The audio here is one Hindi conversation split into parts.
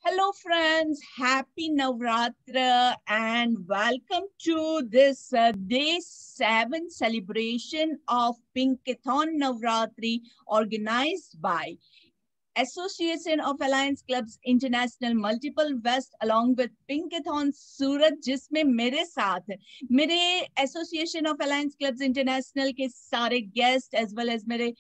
Hello friends, happy Navratra and welcome to this day 7 celebration of Pinkathon Navratri organized by Association of Alliance Clubs International Multiple West along with Pinkathon सूरत, जिसमें मेरे साथ मेरे association of alliance clubs international के सारे गेस्ट एज वेल एज मेरे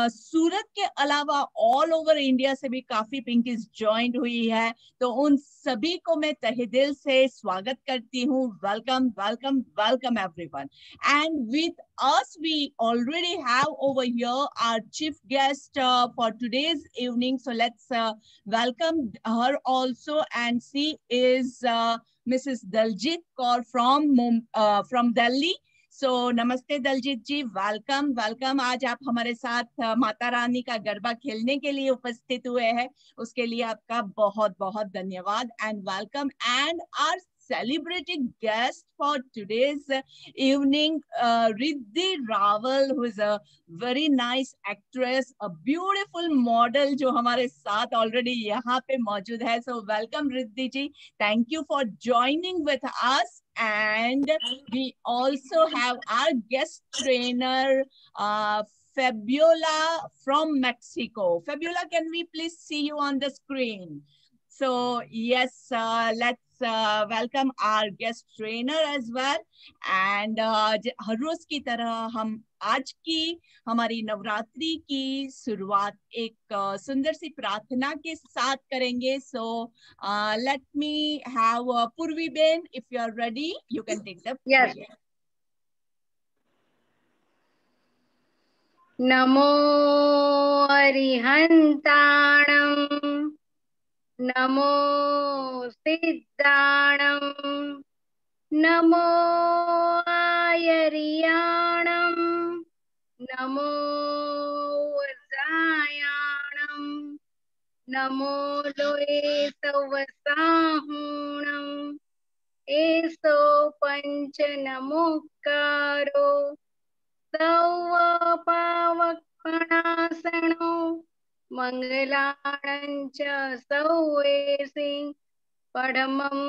सूरत के अलावा ऑल ओवर इंडिया से भी काफी पिंकीज ज्वाइन हुई है। तो उन सभी को मैं तहे दिल से स्वागत करती हूँ। Welcome welcome welcome everyone. And with us we already have over here our chief guest for today's evening, so let's welcome her also, and she is Mrs. Daljit Kaur from Delhi. So namaste Daljit ji, welcome welcome। आज आप हमारे साथ माता रानी का गरबा खेलने के लिए उपस्थित हुए हैं, उसके लिए आपका बहुत बहुत धन्यवाद। And welcome and are celebrated guest for today's evening, Riddhi Raval, who is a very nice actress, a beautiful model जो हमारे साथ already यहाँ पे मौजूद है। So welcome Riddhi ji, thank you for joining with us. And we also have our guest trainer, Fabiola from Mexico. Fabiola, can we please see you on the screen? So yes, let's welcome our guest trainer as well. And हर रोज की तरह हम आज की हमारी नवरात्रि की शुरुआत एक सुंदर सी प्रार्थना के साथ करेंगे। So let me have Purvi Ben, if you are ready, you can take the yes. नमो अरिहन्ताणं नमो सिद्धाणं नमो आयर्याणं नमो वज्रायाणं नमो लोये सवसाहूणं एसो पंच नमोकारो सौव पावकणासनो मंगलाणञ्च सौवेसिं पडमं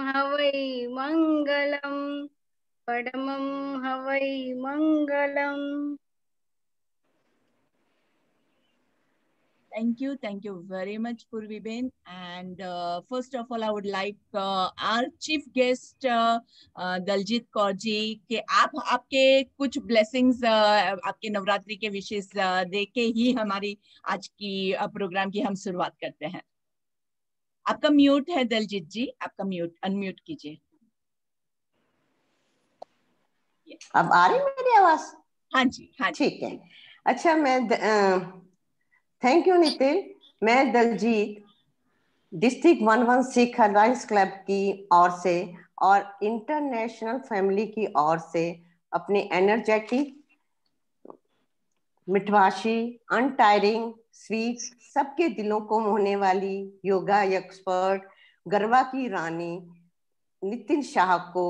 हवै मंगलम् पडमं हवै मंगलम्। Thank you very much, Purvi Ben. And first of all, I would like our chief guest, Daljit Kaur ji, कि आपके कुछ blessings आपके नवरात्रि के विशेष दे के ही हमारी आज की प्रोग्राम की हम शुरुआत करते हैं। आपका म्यूट है दलजीत जी, आपका म्यूट अनम्यूट कीजिए। अब आ रही मेरी आवाज? हाँ जी, हाँ ठीक है। अच्छा, मैं थैंक यू नितिन। मैं दलजीत डिस्ट्रिक्ट 116 अलायंस क्लब की ओर से और इंटरनेशनल फैमिली की ओर से अपने एनर्जेटिक, मिठवाशी, अनटायरिंग, स्वीट, सबके दिलों को मोहने वाली योगा एक्सपर्ट, गरबा की रानी नितिन शाह को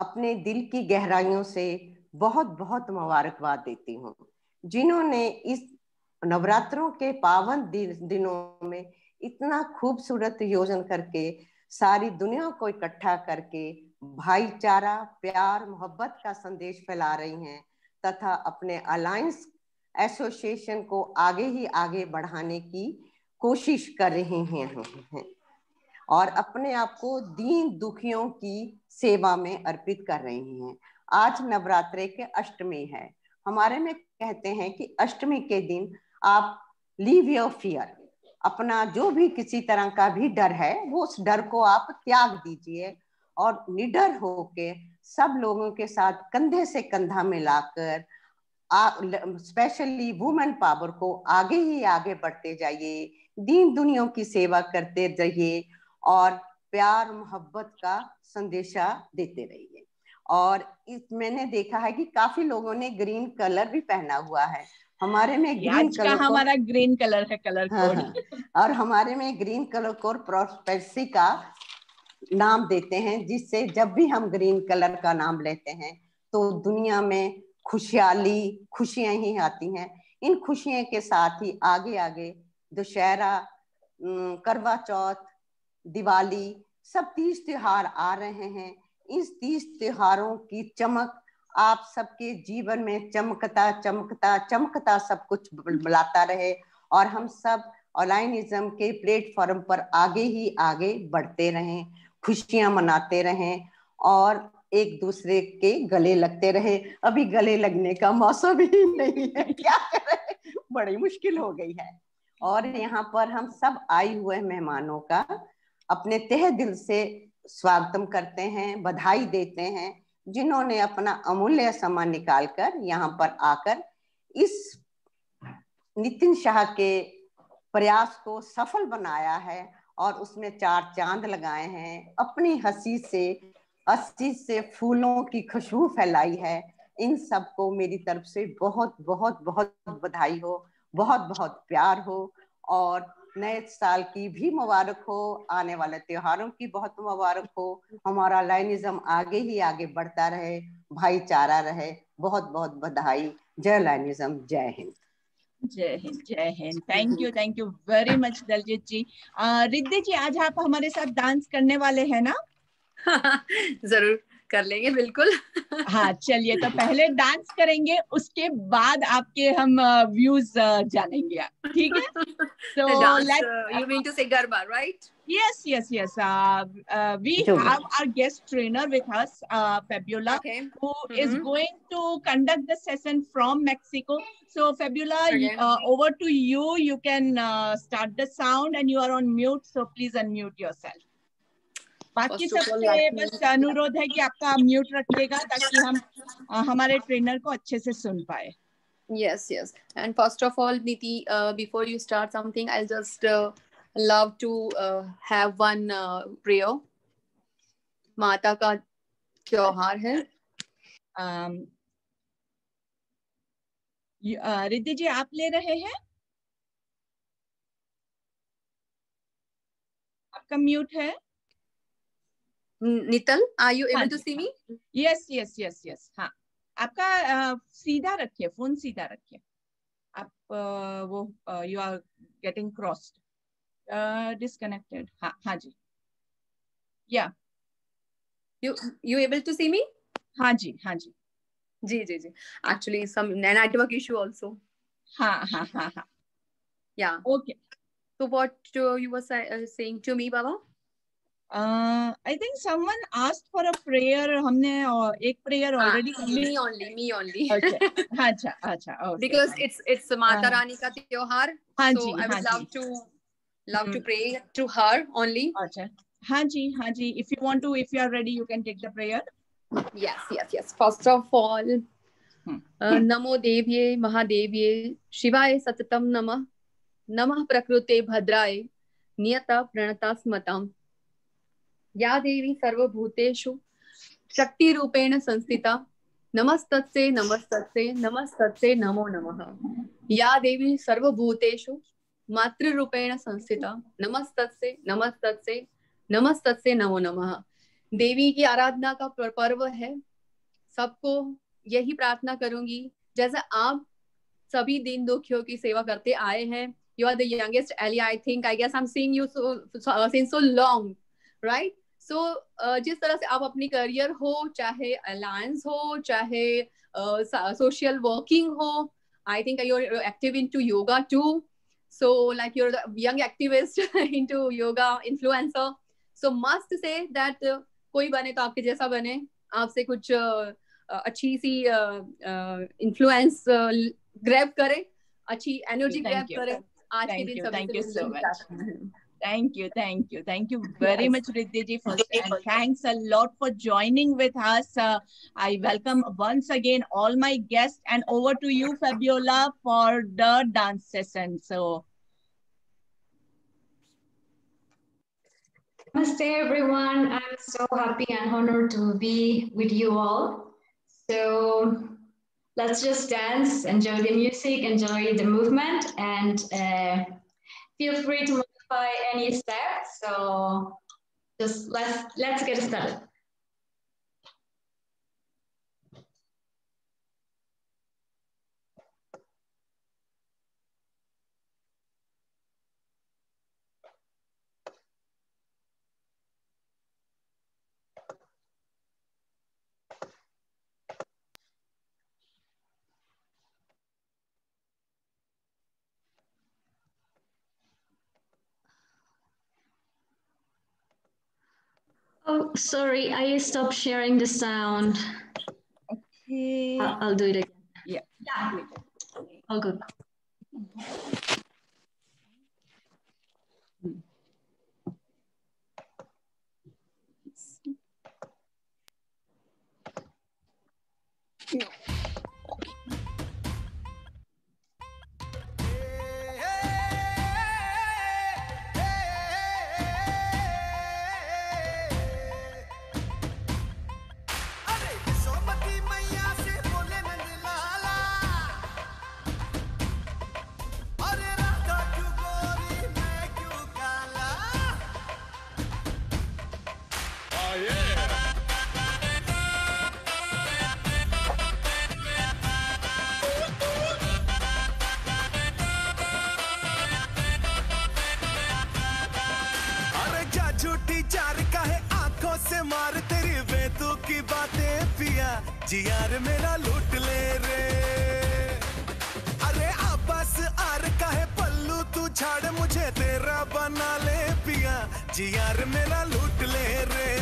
अपने दिल की गहराइयों से बहुत बहुत मुबारकबाद देती हूँ, जिन्होंने इस नवरात्रों के पावन दिनों में इतना खूबसूरत योजन करके सारी दुनिया को इकट्ठा करके भाईचारा, प्यार, मोहब्बत का संदेश फैला रही हैं तथा अपने अलायंस एसोसिएशन को आगे ही आगे बढ़ाने की कोशिश कर रहे हैं और अपने आप को दीन दुखियों की सेवा में अर्पित कर रही हैं। आज नवरात्रे के अष्टमी है। हमारे में कहते हैं कि अष्टमी के दिन आप लीव योर फियर, अपना जो भी किसी तरह का भी डर है वो उस डर को आप त्याग दीजिए और निडर होके सब लोगों के साथ कंधे से कंधा मिलाकर स्पेशली वुमेन पावर को आगे ही आगे बढ़ते जाइए, दीन दुनिया की सेवा करते रहिए और प्यार मोहब्बत का संदेशा देते रहिए। और मैंने देखा है कि काफी लोगों ने ग्रीन कलर भी पहना हुआ है। हमारे में ग्रीन कलर हमारा ग्रीन कलर है, कलर कोड। हाँ, और हमारे में ग्रीन कलर कोड प्रॉस्पेरिटी का नाम देते हैं, जिससे जब भी हम ग्रीन कलर का नाम लेते हैं तो दुनिया में खुशहाली, खुशियां ही आती हैं। इन खुशियों के साथ ही आगे आगे दशहरा, करवा चौथ, दिवाली, सब तीज त्योहार आ रहे हैं। इस तीज त्योहारों की चमक आप सबके जीवन में चमकता चमकता चमकता सब कुछ लाता रहे, और हम सब ऑनलाइनिज्म के प्लेटफॉर्म पर आगे ही आगे बढ़ते रहें, खुशियां मनाते रहें और एक दूसरे के गले लगते रहे। अभी गले लगने का मौसम ही नहीं है, क्या करें, बड़ी मुश्किल हो गई है। और यहाँ पर हम सब आए हुए मेहमानों का अपने तहे दिल से स्वागतम करते हैं, बधाई देते हैं, जिन्होंने अपना अमूल्य समय निकालकर यहाँ पर आकर इस नितिन शाह के प्रयास को सफल बनाया है और उसमें 4 चांद लगाए हैं, अपनी हंसी से फूलों की खुशबू फैलाई है। इन सबको मेरी तरफ से बहुत बहुत बहुत बधाई हो, बहुत बहुत प्यार हो, और नए साल की भी मुबारक हो, आने वाले त्योहारों की बहुत मुबारक हो। हमारा लाइनिज्म आगे ही आगे बढ़ता रहे, भाईचारा रहे। बहुत बहुत बधाई। जय लाइनिज्म, जय हिंद। जय हिंद, जय हिंद। Thank you very much Daljit ji. Riddhi ji, आज आप हमारे साथ डांस करने वाले हैं ना? जरूर कर लेंगे, बिल्कुल। हाँ, चलिए, तो पहले डांस करेंगे, उसके बाद आपके हम व्यूज जानेंगे, ठीक है? So dance, you mean to say Garba, right? Yes. We have our guest trainer with us, Fabiola, Okay. who is going to conduct the session from Mexico. So Fabiola, over to you. You can start the sound, and you are on mute, so please unmute yourself. बाकी सबसे बस अनुरोध है कि आपका म्यूट रखिएगा ताकि हम हमारे ट्रेनर को अच्छे से सुन पाए. Yes. And first of all, Niti, before you start something, I'll just love to have one prayer. माता का त्योहार है. रिद्धि जी, आप ले रहे हैं? आपका म्यूट है. नितल, are you able to see me? Yes. हाँ, आपका सीधा रखिए, फोन सीधा रखिए. आप वो you are getting crossed, disconnected. हाँ जी. या You able to see me? हाँ जी. जी. Actually, some network issue also. हाँ. Yeah. Okay. So what you were saying to me, Baba? I think someone asked for a prayer. हमने एक prayer already. Me only. Okay. अच्छा. Okay. Because it's Mata Rani का त्योहार. So I would love to pray to her only. अच्छा. हाँ जी. If you are ready, you can take the prayer. Yes. First of all, नमो देव्ये महादेव्ये शिवाय सततम नमः प्रकृते भद्राय नियता प्रणता स्मताम् या देवी सर्वभूतेषु शक्ति रूपेण संस्थिता नमस्तस्यै नमो नमः. या देवी सर्वभूतेषु मातृ रूपेण संस्थिता नमस्तस्यै नमो नमः. देवी की आराधना का पर्व है. सबको यही प्रार्थना करूंगी, जैसे आप सभी दीन दुखियों की सेवा करते आए हैं. You are the youngest ally, I think. I guess I'm seeing you since so long, right? So जिस तरह से आप अपनी करियर हो, चाहे अलायंस हो, चाहे सोशल वर्किंग हो, I think you're active into yoga too. So like you're the young activist into yoga influencer. So must say that कोई बने तो आपके जैसा बने, आपसे कुछ अच्छी सी इन्फ्लुएंस ग्रैब करे, अच्छी एनर्जी ग्रैब करे. आज के दिन Thank you so much. Thank you very much, Riddhi ji, first, and thanks a lot for joining with us. I welcome once again all my guests, and over to you, Fabiola, for the dance session. So, Namaste, everyone. I'm so happy and honored to be with you all. So let's just dance, enjoy the music, enjoy the movement, and feel free to modify any steps. So just let's get started. Oh, sorry, I stopped sharing the sound. Okay. I'll do it again. Yeah. Yeah. All good. झूठी चार का है आंखों से मार तेरी बेतु की बातें पिया जी यार मेरा लूट ले रे अरे आपस आर का है पल्लू तू छाड़ मुझे तेरा बना ले पिया जी यार मेरा लूट ले रे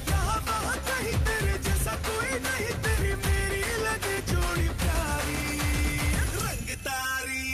यहाँ वहाँ कहीं तेरे जैसा कोई नहीं तेरी मेरी लगे जोड़ी प्यारी रंगदारी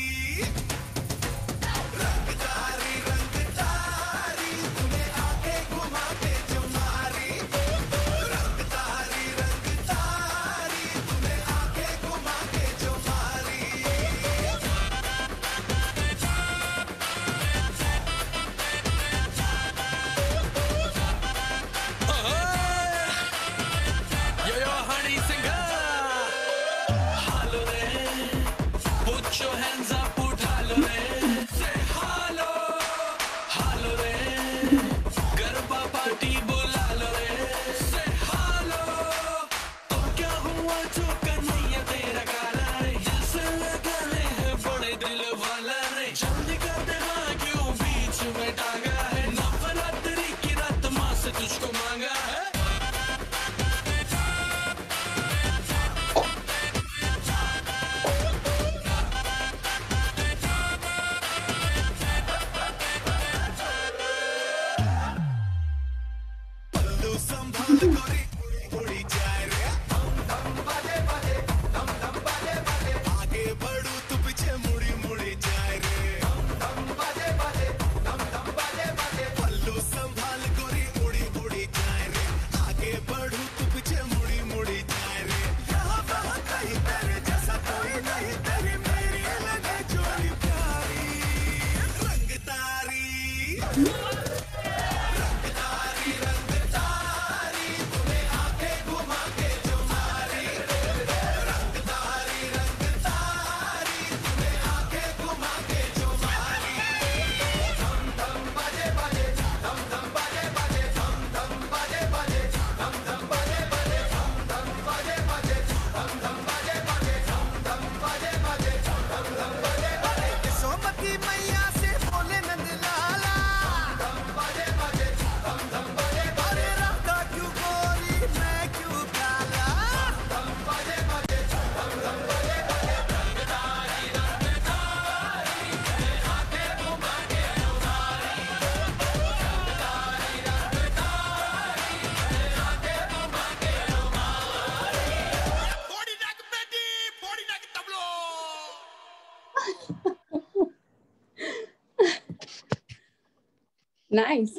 Nice.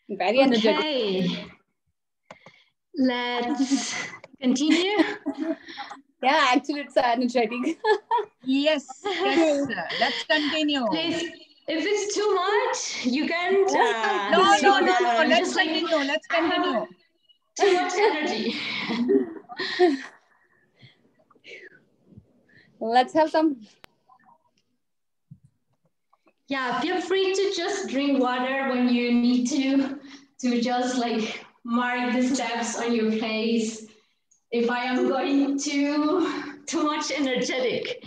Very energetic. Okay. Let's continue. Yeah, actually it's energetic. Yes, yes. Let's continue. Please, if it's too much, you can No, slow no, no, no. down. Let's Just like, continue. Let's I have continue. too much energy. Let's have some. Yeah, feel free to just drink water when you need to just like mark the steps on your face. If I am going too much energetic.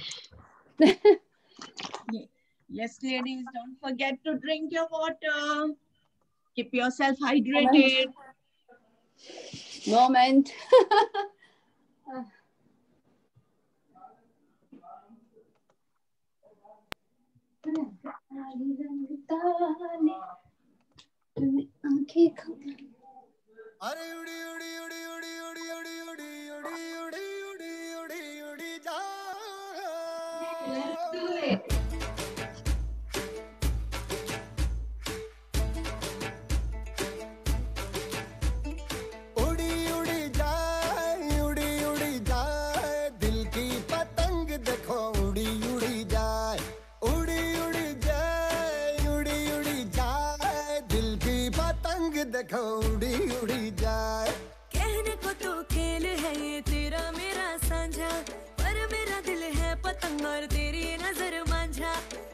Yes, ladies, don't forget to drink your water. Keep yourself hydrated. Moment. आंखें खोल। अरे उड़ी उड़ी उड़ी उड़ी उड़ी उड़ी उड़ी उड़ी उड़ी उड़ी उड़ी उड़ी जा उड़ी उड़ी जाए दिल की पतंग देखो उड़ी उड़ी जाए उड़ी उड़ी जाए दिल की पतंग देखो उड़ी उड़ी जाए कहने को तो खेल है ये तेरा मेरा साझा पर मेरा दिल है पतंग और तेरी नजर मांझा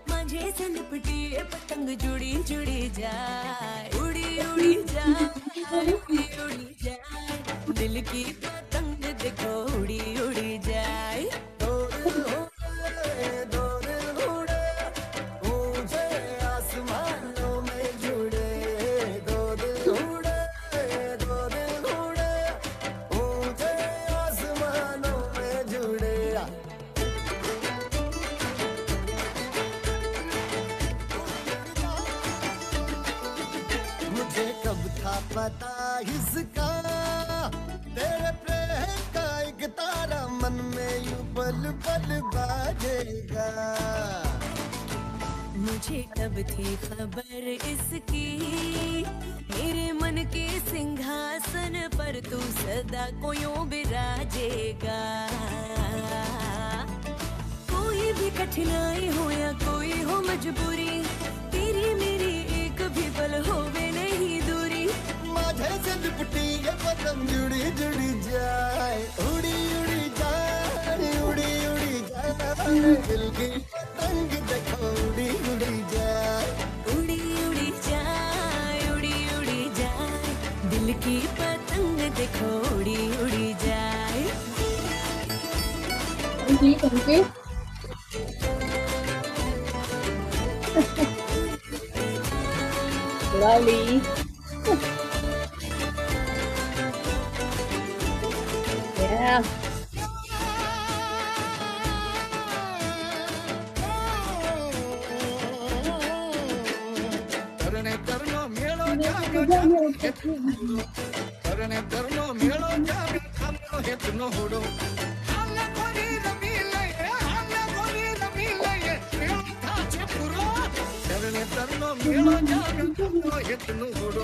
मांझे से लिपटी ये पतंग जुड़ी जुड़ी जाए उड़ी उड़ी जाए उड़ी उड़ी जाए दिल की पतंग देखो उड़ी उड़ी जाए दो दिल उड़े ऊंचे आसमानों में जुड़े दो दिल उड़े ऊंचे आसमानों में जुड़े मुझे कब था पता इसका तेरे प्रेम का एक तारा मन में यूं पल पल बाजेगा मुझे कब थी खबर इसकी मेरे मन के सिंहासन पर तू सदा को यूं बिराजेगा कोई भी कठिनाई हो या कोई हो मजबूरी तेरी मेरी एक भी पल होवे नहीं दूरी माझे से लिपटी ये पतंग जुड़ी जुड़ी जाए उड़ी उड़ी जाए उड़ी उड़ी जाए दिल की पतंग देखो उड़ी उड़ी जाए उड़ी उड़ी जाए उड़ी उड़ी जाए दिल की पतंग देखो उड़ी उड़ी जाए Thank you. Lovely. Yeah. करने करनो मेलो जाम्यो करने करनो मेलो जाम्यो थाम्यो हेतनो होडो हाले गोरी रमी लये मेलो थाचे पुरो करने करनो मेलो जाम्यो थाम्यो हेतनो होडो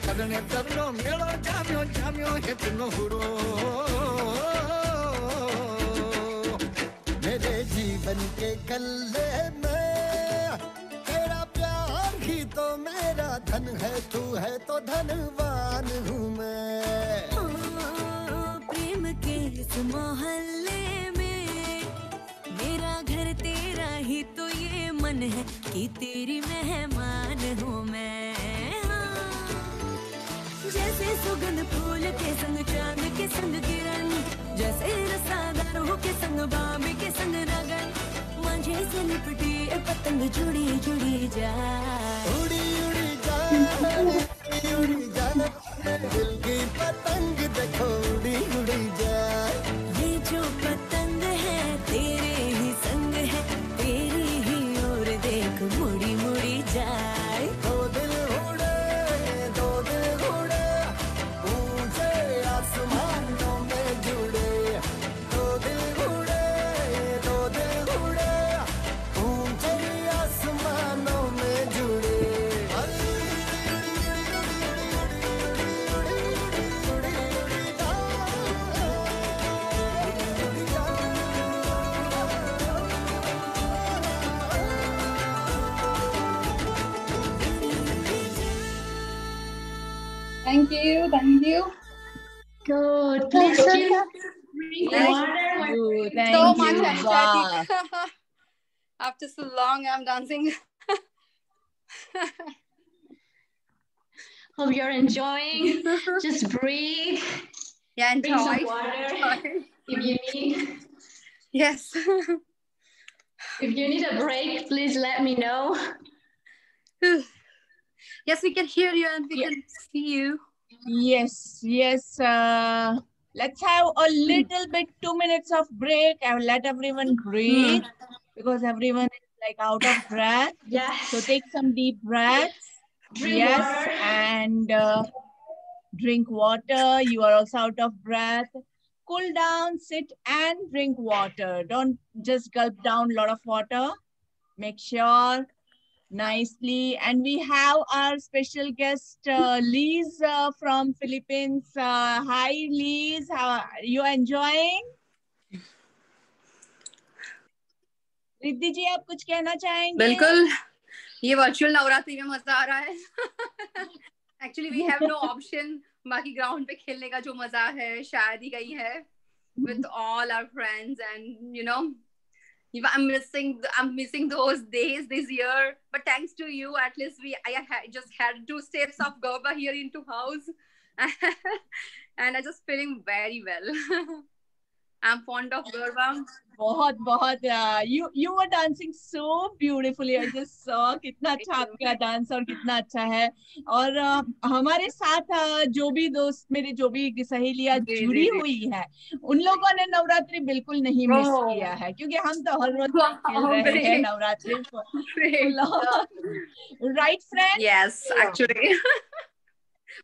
करने करनो मेलो जाम्यो हेतनो होडो मेरे जीवन के गल्ले में तेरा प्यार ही तो मेरा धन है तू है तो धनवान हूँ मैं प्रेम के इस मोहल्ले में मेरा घर तेरा ही तो ये मन है कि तेरी मेहमान हूँ मैं जैसे सुगंध फूल के संग चांद के संग किरण जैसे रसादारों के संग बाबे के संग रागन मांझे से लिपटी ये पतंग जुड़ी जुड़ी जाए उड़ी उड़ी जाने दिल की पतंग देखो उड़ी उड़ी जाए ये जो पतंग है तेरे ही संग है तेरी ही ओर देख मुड़ी मुड़ी जाए दो दिल उड़े ऊंचे आसमानों में जुड़े दो दिल उड़े ऊंचे आसमानों में जुड़े Thank you. Thank you. Good. Please drink Thank water. you. Thank so you. much, Wow. Anshati. After so long, I'm dancing. Hope you're enjoying. Just breathe. Yeah, Drink some enjoy. water if you need. Yes. If you need a break, please let me know. Yes, we can hear you and we can see you. Yes. Let's have a little bit 2 minutes of break. I will let everyone breathe because everyone is like out of breath. Yes. So take some deep breaths. Yes, and drink water. You are also out of breath. Cool down, sit and drink water. Don't just gulp down a lot of water. Make sure nicely. And we have our special guest, Liz from Philippines. Hi, Liz. How are you enjoying? Riddhi जी आप कुछ कहना चाहेंगे? बिल्कुल, ये वर्चुअल नवरात्रि में मजा आ रहा है. Actually we have no option. बाकी ग्राउंड पे खेलने का जो मजा है शायद ही कहीं है. With all our friends, and you know, I'm missing those days this year. But thanks to you, at least I just had 2 steps of Garba here into house, and I just feeling very well. I'm fond of Garba. बहुत you were dancing so beautifully. I just saw कितना अच्छा आपका डांस और कितना अच्छा है. और हमारे साथ जो भी दोस्त मेरे जो भी सहेलियां जुड़ी हुई है उन लोगों ने नवरात्रि बिल्कुल नहीं मिस किया है क्योंकि हम तो हर रोज खेल रहे हैं नवरात्रि को. Right, friend? Yes, actually.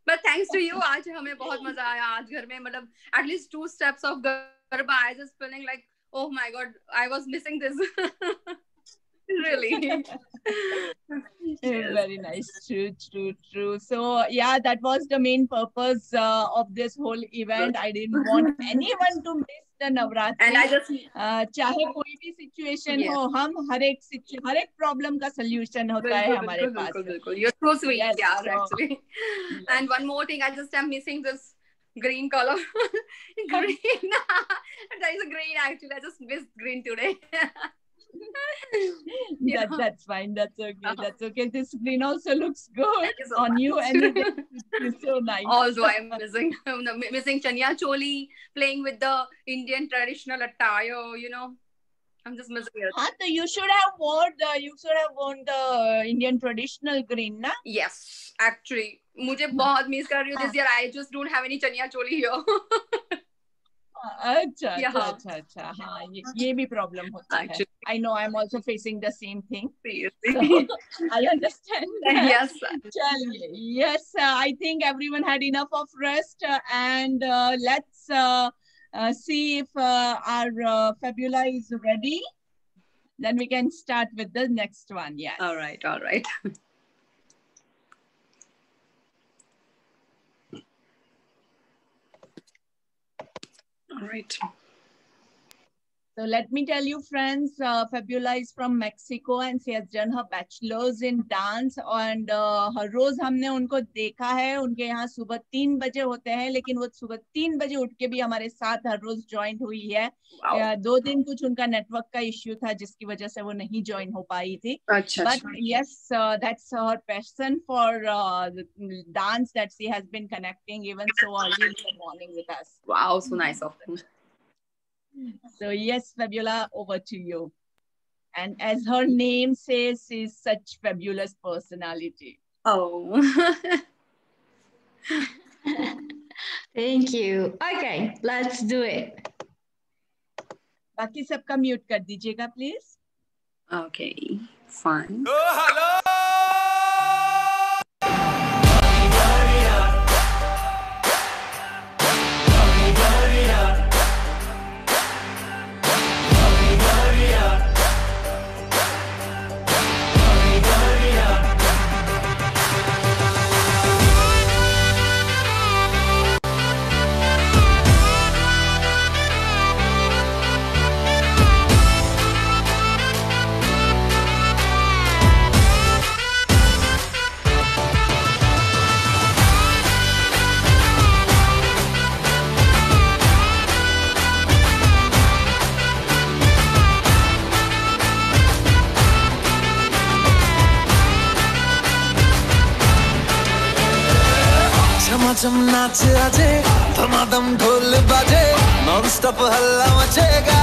But thanks to you, आज हमें बहुत मजा आया. आज घर में मतलब at least 2 steps of Garba. I just feeling like, oh my God, I was missing this. Really. Very nice. True. So yeah, that was the main purpose of this whole event. I didn't want anyone to miss the Navratri. And I just चाहे कोई भी situation हो, हम हर एक problem का solution होता है हमारे पास. बिल्कुल. You're so sweet, yes, yeah, so, actually. And one more thing, I just am missing this green color. Green. That is a green actually. I just missed green today. That's fine. That's okay. This green also looks good on you, and it's so nice. Also, I'm missing chaniya choli, playing with the Indian traditional attire. You know, I'm just missing it. So you should have worn the Indian traditional green, na? Yes, actually, मुझे बहुत miss कर रही हूँ this year. I just don't have any chaniya choli here. अच्छा हाँ ये भी प्रॉब्लम होता है. I know, I'm also facing the same thing. So, I understand that. Yes. Yes, I think everyone had enough of rest, and let's see if our Fabula is ready. Then we can start with the next one. Yes. All right. All right. So let me tell you, friends, Fabula is from Mexico and she has done her bachelor's in dance. And हर रोज हमने उनको देखा है. उनके यहाँ सुबह 3 बजे होते हैं, लेकिन वो सुबह 3 बजे उठ के भी हमारे साथ हर रोज ज्वाइन हुई है. 2 दिन कुछ उनका नेटवर्क का इश्यू था जिसकी वजह से वो नहीं ज्वाइन हो पाई थी. But yes, that's her passion for dance that she has been connecting even so early in the morning with us. Wow, so nice of them. So yes, Fabula, over to you. And as her name says, she's such fabulous personality. Oh. Thank you. Okay, let's do it. बाकी सबका म्यूट कर दीजिएगा, please. Okay, fine. Oh, hello. झमाझम नाच आजे, धमाधम ढोल बाजे, नॉन स्टॉप हल्ला मचेगा.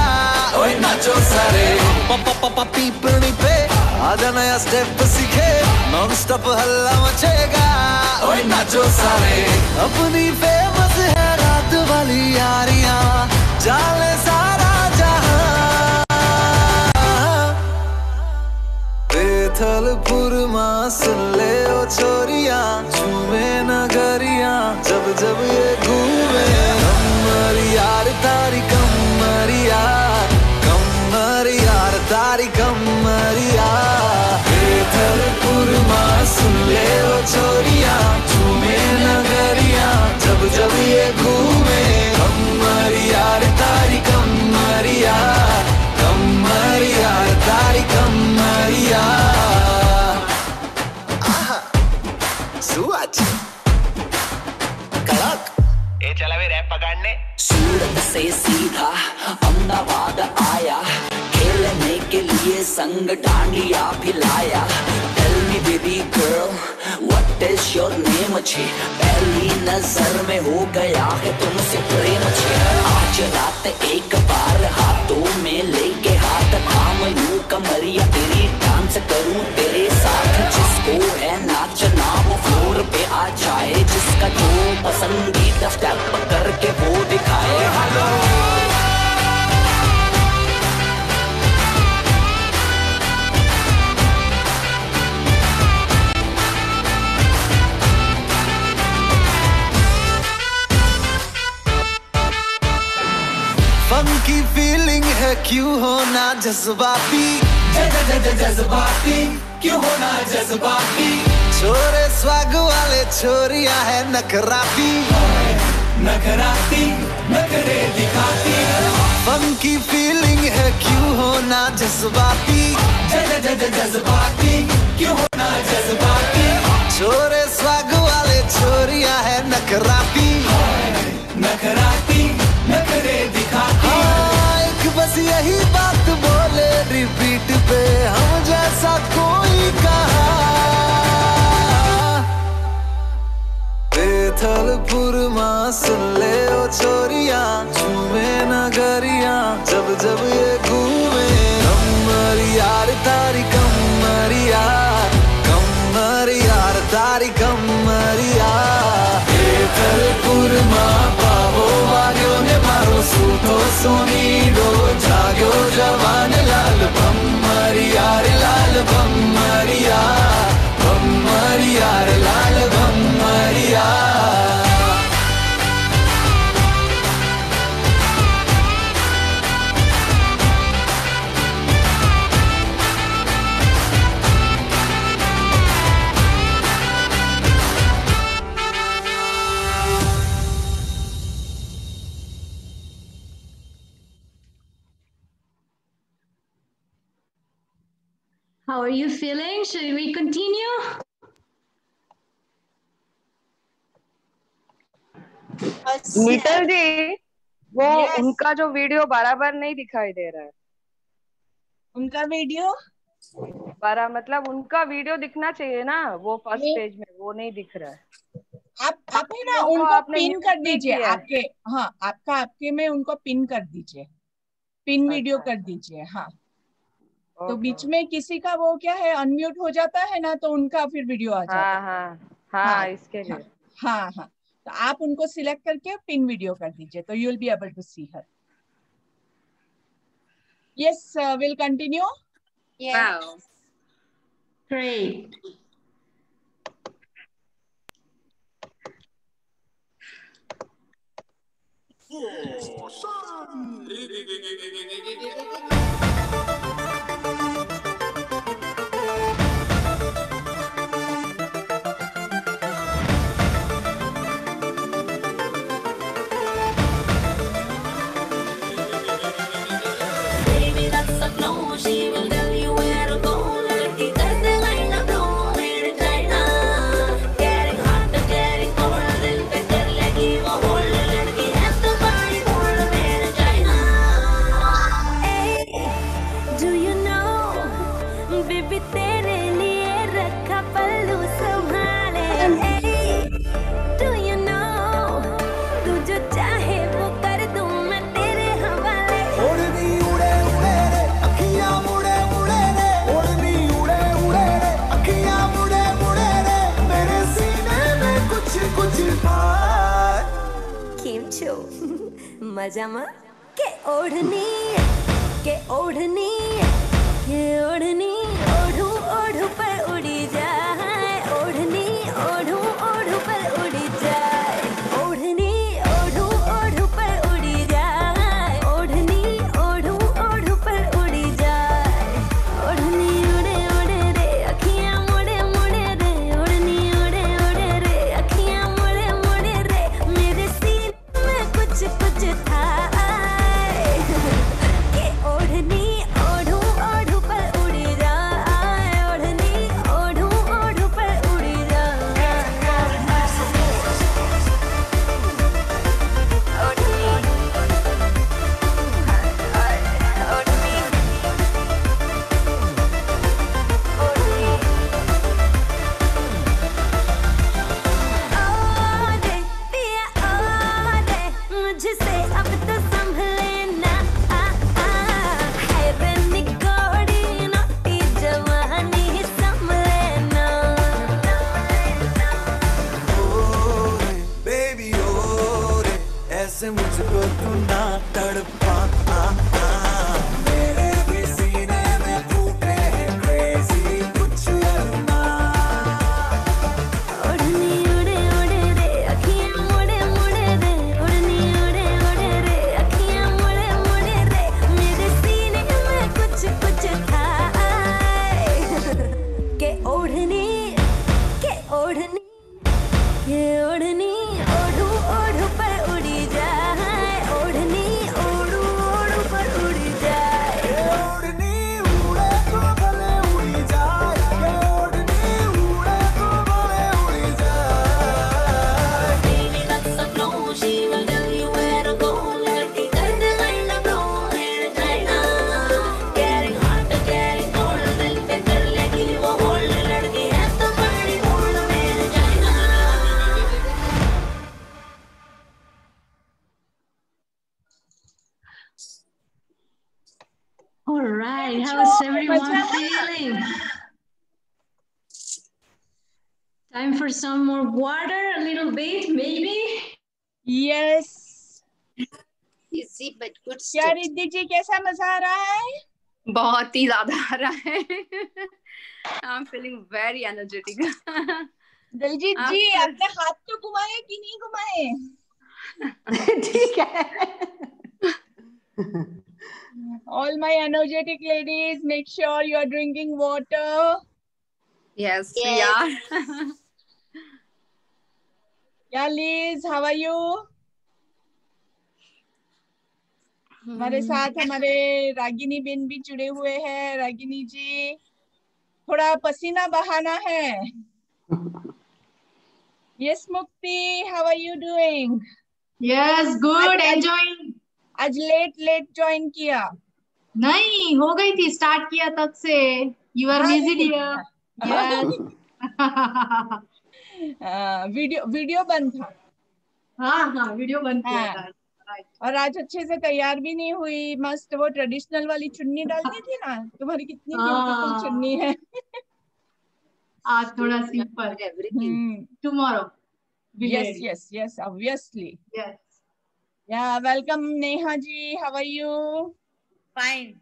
ओए नाचो सारे, पापा पीपनी पे आजा नया स्टेप सीखे, नॉन स्टॉप हल्ला मचेगा. ओए नाचो सारे, अपनी फेमस है रात वाली यारियां, जाले सारा जहां. बेथलपुर मां सुन ले ओ छोरी तारी कमरिया। बेथलपुर माँ सुन ले ओ छोरिया, झूमे नगरिया जब जब ये घूमे। कमरिया रे तारी कमरिया, कमरिया रे तारी कमरिया। सुअज कड़क ये चला वे रैप पकड़ने। सूरत से सीधा अहमदाबाद आया, खेलने के लिए संग डांडिया भी लाया। Tell me baby girl, what is your name? अच्छी पहली नजर में हो गया है तुमसे प्रेम। अच्छी आज रात एक बार हाथों में लेके हाथ थाम लूं कमरिया तेरी, डांस करूं तेरे साथ। जिसको है नाचना वो फ्लोर पे आ जाए, जिसका जो पसंदीदा स्टेप करके वो दिखाए। हेलो फंकी फीलिंग है क्यों होना जज्बाती, जज्बाती क्यों होना जज्बाती। छोरे स्वाग वाले छोरिया है नखराती, नखराती नखरे दिखाती। फंकी फीलिंग है क्यों होना जज्बाती, जज्बाती क्यों होना जज्बाती। छोरे स्वाग वाले छोरिया है नखराती, नखराती नखरे दिखाती। हाँ, एक बस यही बात बोले रिपीट पे, हम जैसा कोई कहा। बेथलपुर माँ सुन ले ओ छोरिया, झूमे नगरिया जब जब ये घूमे। कमरिया रे तारी कमरिया, कमरिया रे तारी कमरिया। बेथलपुर माँ पावो वाग्यो ने मारो सूठो सोनीडो, जाग्यो जवान लाल भम्मरिया रे लाल भम्मरिया, भम्मरिया रे लाल भम्मरिया। How are you feeling? Should we continue? नीतल जी, वो Yes. उनका जो वीडियो बराबर नहीं दिखाई दे रहा है। उनका वीडियो मतलब उनका वीडियो दिखना चाहिए ना, वो फर्स्ट पेज में वो नहीं दिख रहा है। आप है ना वो उनको आपने पिन mute कर नहीं दीजिए किया है। आपके। हाँ, आपके में उनको पिन कर दीजिए, पिन वीडियो अच्छा। कर दीजिए। हाँ, तो ओके। बीच में किसी का वो क्या है अनम्यूट हो जाता है ना, तो उनका फिर वीडियो आ जाता है। हाँ हाँ हाँ, इसके लिए। हाँ हाँ, तो आप उनको सिलेक्ट करके पिन वीडियो कर दीजिए, तो you will be able to see her. Yes, will continue. Wow. Great. Baby, that's a no. She will tell you where to go. लड़की करते लाइन अप लो, मेरे China. Getting hot, getting cold, दिल पे कर लेगी वो hold। लड़की है तो बड़ी bold, मेरे China. Do you know, baby तेरे लिए रखा पल्लू संभाले। Do you know, तू जो चाहे वो कर दूं मैं तेरे हवाले। ओढ़नी उड़े उड़े रे, अखियां मुड़े मुड़े रे। ओढ़नी उड़े उड़े रे, अखियां मुड़े मुड़े रे। मेरे सीने में कुछ कुछ बात। केम छो मजामा के ओढ़नी ओढ़ू ओढ़ू पर उड़ी जाए। ओढ़नी ओढ़ू ओढ़ू पर उड़ी जाए। ओढ़नी ओढ़ू ओढ़ू पर उड़ी जाए। ओढ़नी ओढ़ू ओढ़ू पर उड़ी जाए। ये ओढ़नी ओढ़ू ओढ़ू पर उड़ी जाए, ओढ़नी ओढ़ू ओढ़ू पर उड़ी जाए। ओढ़नी उड़े तो भले उड़ी जाए, ओढ़नी उड़े तो भले उड़ी जाए। Baby, that's a flow, she will tell you where to go. लड़की करते करना blow in China, getting hotter, getting colder, दिल पे कर लेगी वो hold। लड़की है तो बड़ी bold मेरे China। All right, how's everyone feeling? Time for some more water, a little bit, maybe? Yes. Easy but good क्या step. रिद्धि जी, कैसा मजा आ रहा है? बहुत ही ज्यादा आ रहा है। I'm feeling very energetic. Daljit जी, आपने हाथ तो घुमाए कि नहीं घुमाए? ठीक है। All my energetic ladies, make sure you are drinking water. Yes, we Yes. are. Yeah, Liz, how are you? हमारे साथ हमारे रागिनी बेन भी जुड़े हुए हैं। रागिनी जी, थोड़ा पसीना बहाना है। Yes, Mukti, how are you doing? Yes, good, enjoying. आज लेट ज्वाइन किया। नहीं, हो गई थी, स्टार्ट किया तब से। You are busy dear. Yes. Video बंद था। हाँ, वीडियो बंद किया हाँ। था। Right. और आज अच्छे से तैयार भी नहीं हुई। मस्त वो ट्रेडिशनल वाली चुन्नी डालनी थी ना, तुम्हारी कितनी ब्यूटीफुल हाँ। चुन्नी है। आज थोड़ा simple. Everything. Tomorrow. Be Yes, ready. yes, obviously. Yes. Yeah, welcome Neha ji. How are you? Fine.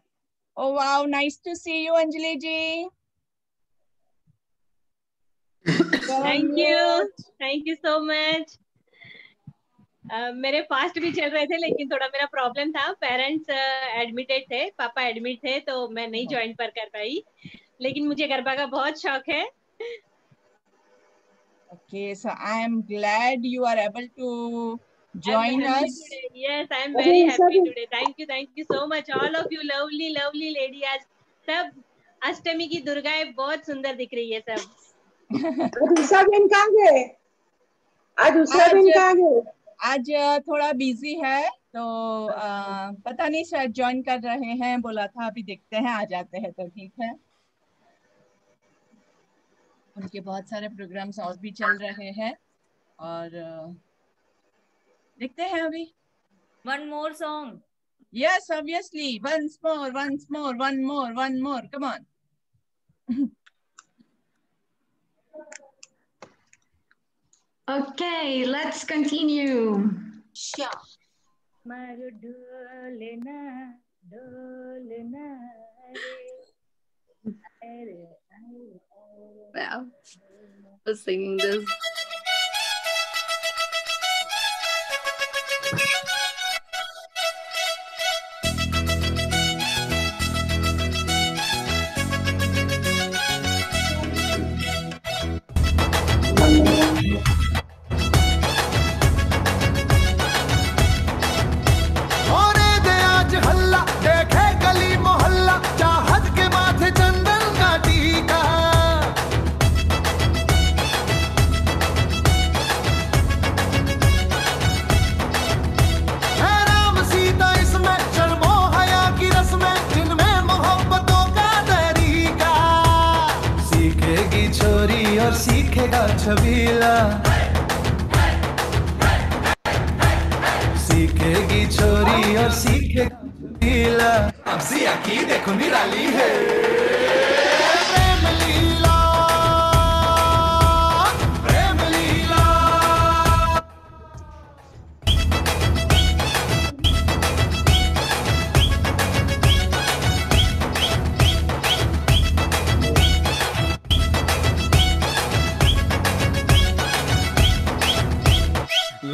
Oh wow, nice to see you, Anjali ji. Thank you so much. मेरे फास्ट भी चल रहे थे, लेकिन थोड़ा मेरा प्रॉब्लम था। पेरेंट्स एडमिटेड थे, पापा एडमिट थे, तो मैं नहीं ज्वाइन कर पाई। लेकिन मुझे गरबा का बहुत शौक है। Okay, so I am glad you are able to join us. Yes, I am very happy today. Thank you so much, all of you lovely lady. आज सब अष्टमी की दुर्गाएं बहुत सुंदर दिख रही है सब। दूसरा दिन कहाँ गए? आज दूसरा दिन कहाँ गए? आज थोड़ा बिजी है, तो पता नहीं, शायद ज्वाइन कर रहे हैं, बोला था। अभी देखते हैं, आ जाते हैं तो ठीक है। उनके बहुत सारे प्रोग्राम्स और भी चल रहे हैं, और देखते हैं अभी। One more song. Yes, obviously. Once more, one more. Come on. Okay, let's continue. Sure. मारो डोलना डोलना रे। Wow. Was singing this. होने दे आज हल्ला, देखे गली मोहल्ला, चाहत के माथे चंदन का टीका। है राम सीता इसमें, शर्मो हया की रस्में, जिनमें मोहब्बतों का तरीका। सीखेगी छोरी और सीखेगा छबीला, सीखेगी छोरी और सीखेगा छबीला। अब सिया की देखो निराली है प्रेम लीला, प्रेम लीला।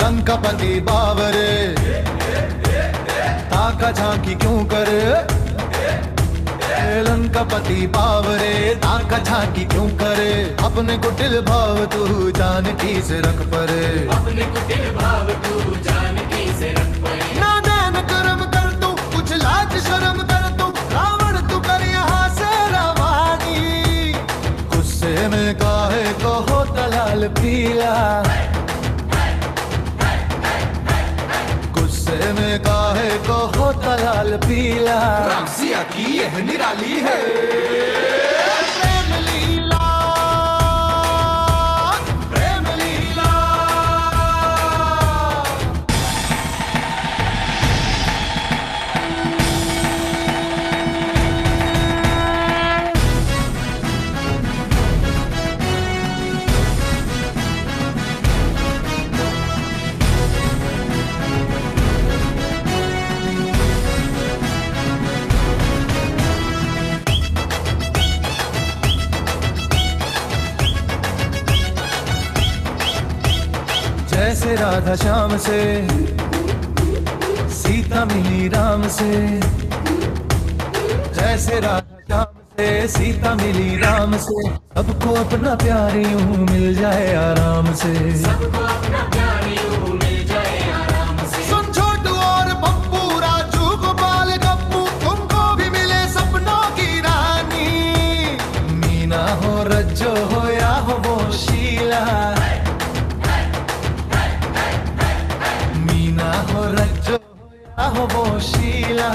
लंकापति बावरे, ताका झांकी क्यों करे? हेलन का पति बावरे ताका झाकी क्यों करे, अपने को दिल भाव तू जानकी से रख परे, अपने को दिल भाव तू जानकी से रख परे। ना देन कर्म कर तू कुछ लाज शर्म कर तू, रावण तू कर यहाँ से रवानी, गुस्से में काहे को होता लाल पीला, गुस्से में काहे को होता लाल पीला, रामसिया की यह निराली है प्रेम लीला, प्रेम लीला। जैसे राधा श्याम से सीता मिली राम से, जैसे राधा श्याम से सीता मिली राम से, सबको अपना प्यार यूं मिल जाए आराम से, सबको अपना प्यार यूं मिल जाए आराम से। सुन छोटू और पप्पू राजू गोपाल गप्पू, तुमको भी मिले सपनों की रानी, मीना हो रज्जो हो या हो वो शीला, हो रज्जो या हो वो शीला,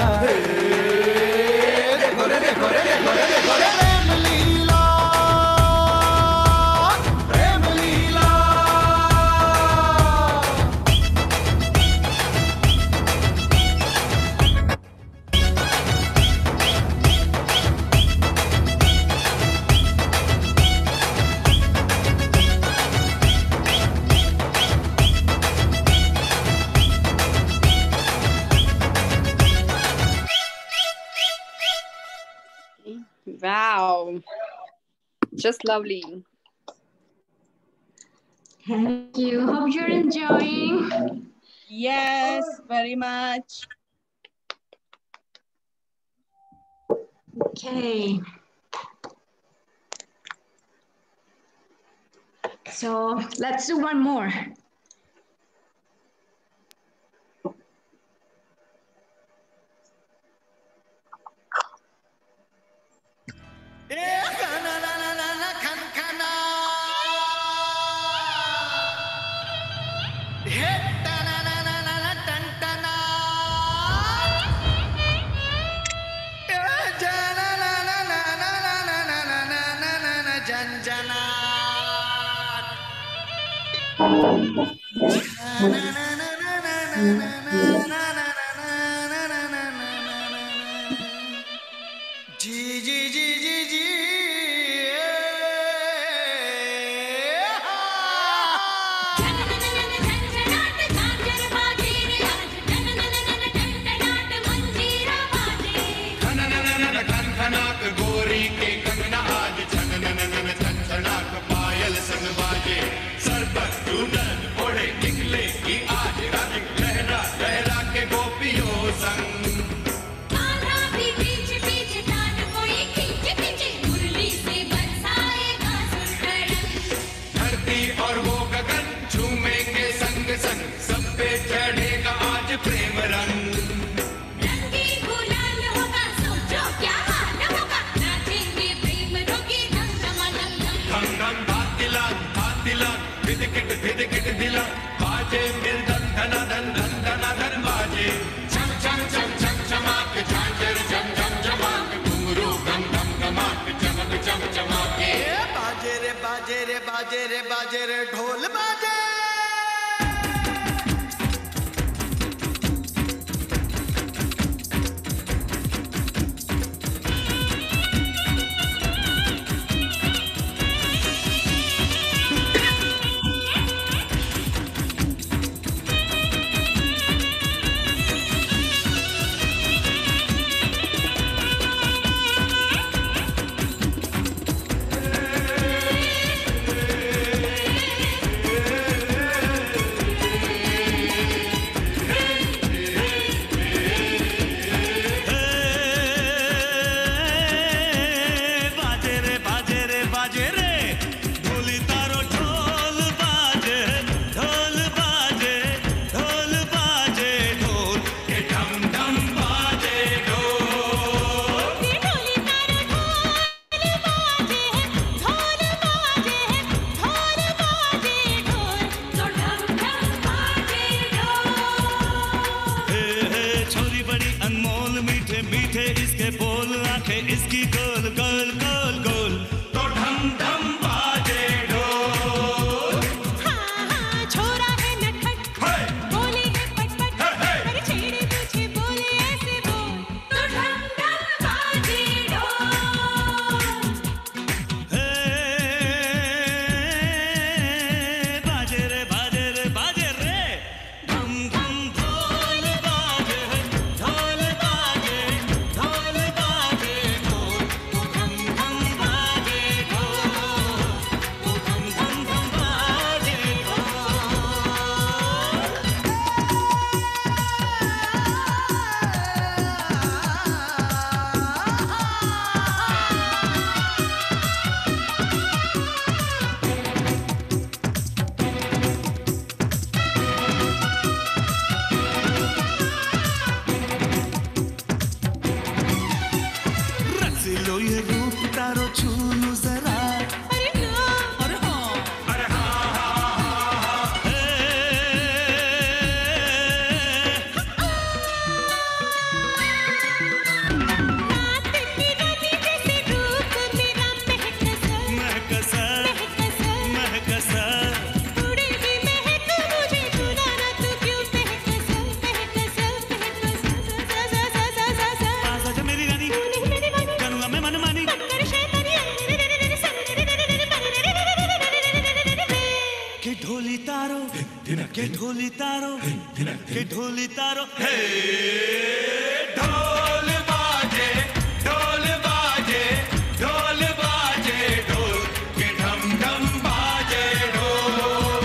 देखो रे देखो रे देखो रे देखो रे, प्रेम लीला, प्रेम लीला। Wow, just lovely. Thank you. Hope you're enjoying. Yes, very much. Okay. So let's do one more. इसकी गोल गोल गोल गोल तो ढम ढम बाजे ढोल। हाँ हाँ छोरा है नटखट, बोले है पटपट, पर छेड़े तुझे बोले ऐसे बोल तो ढम ढम बाजे ढोल। हे बाजे रे बाजे रे बाजे रे धम धम ढोल बाजे ढोल बाजे ढोल बाजे ढोल तो धम धम बाजे ढोल तो धम धम धम बाजे ढोल। रस लो ये रूप तारो छू लो जरा अरे हाँ अरे हाँ अरे हाँ हाँ हाँ हाँ हे रात की रानी जैसे रूप मेरा महकसा महकसा महकसा महकसा थोड़ी भी महक मुझे सुना ना तू क्यों महकसा महकसा महकसा पास आजा मेरी रानी नहीं मेरी रानी करूँगा मैं मनमानी कर शैतानी के ढोली तारो के ढोली तारो के ढोली तारो हे ढोल बाजे ढोल बाजे ढोल बाजे ढोल के ढम ढम बाजे ढोल।